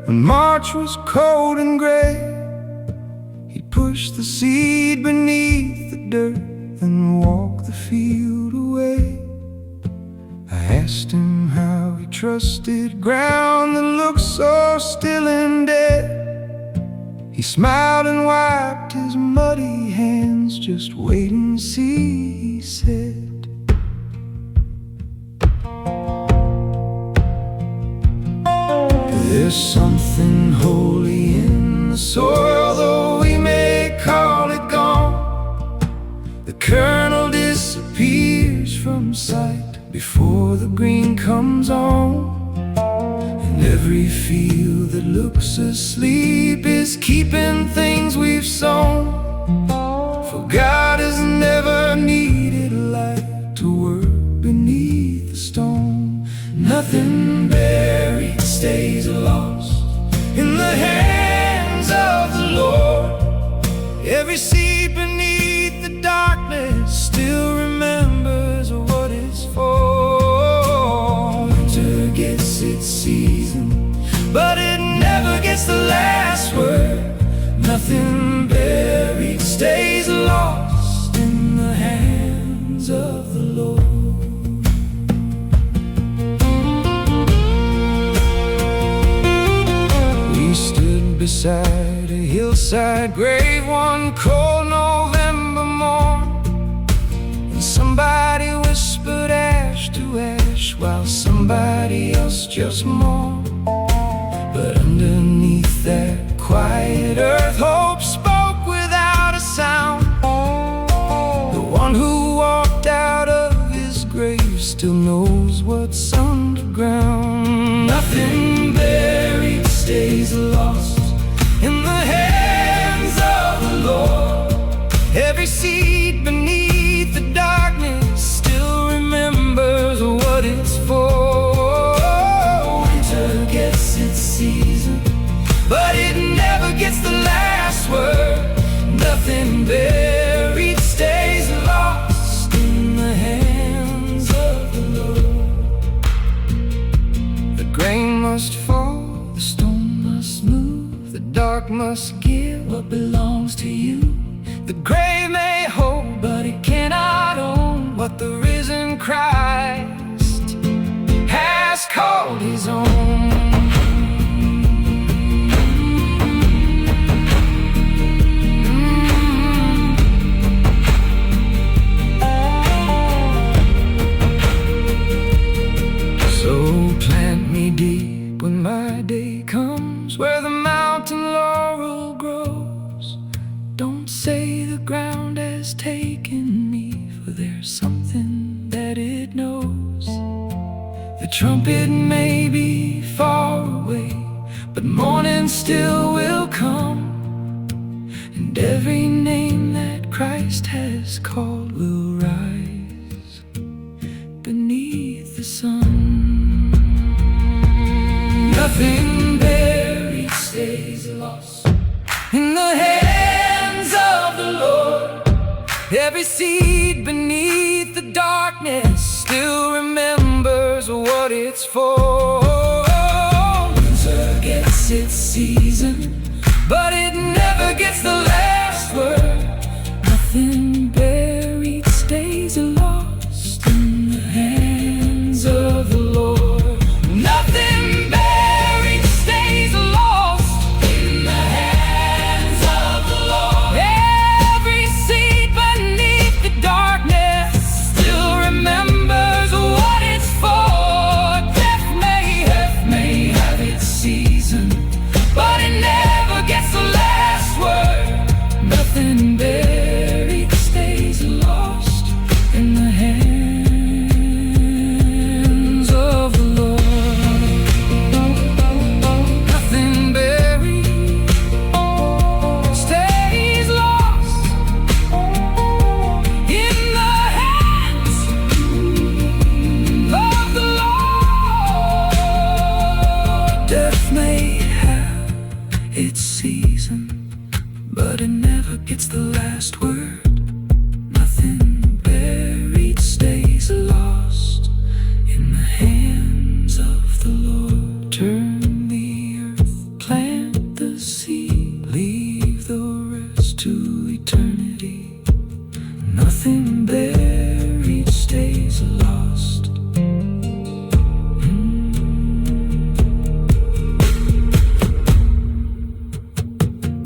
When March was cold and gray, he'd push the seed beneath the dirt and walk the field away. I asked him how he trusted ground that looked so still and dead. He smiled and wiped his muddy hands. Just wait and see, he said. There's something holy in the soil, though we may call it gone. The kernel disappears from sight before the green comes on. And every field that looks asleep is keeping things we've sown. For God has never needed a light to work beneath the stone. Nothing buried stays lost in the hands of the Lord. Every seed beneath the darkness still remembers what it's for. Winter gets its season, but it never gets the last word. Nothing buried stays lost in the hands of the Lord. Beside a hillside grave one cold November morn, and somebody whispered ash to ash while somebody else just mourned. But underneath that quiet earth, hope spoke without a sound. The one who walked out of his grave still knows what's underground. Nothing buried stays lost in the hands of the Lord. Every seed beneath the darkness still remembers what it's for. Winter gets its season, but it never gets the last word. Nothing buried stays lost in the hands of the Lord. The grain must fall, the stone must move, the dark must give what belongs to you. The grave may hold, but it cannot own what the risen Christ has called his own. So plant me deep when my day comes, where the mountain laurel grows. Don't say the ground has taken me, for there's something that it knows. The trumpet may be far away, but morning still will come, and every name that Christ has called will rise beneath the sun. Nothing buried stays lost in the hands of the Lord. Every seed beneath the darkness still remembers what it's for. Winter gets its season, but it never gets the last word. Nothing buried stays lost in the hands of the Lord. Nothing buried stays lost in the hands of the Lord. Every seed beneath the darkness still remembers what it's for. Death may have its season, but it never gets the last word. nothing better.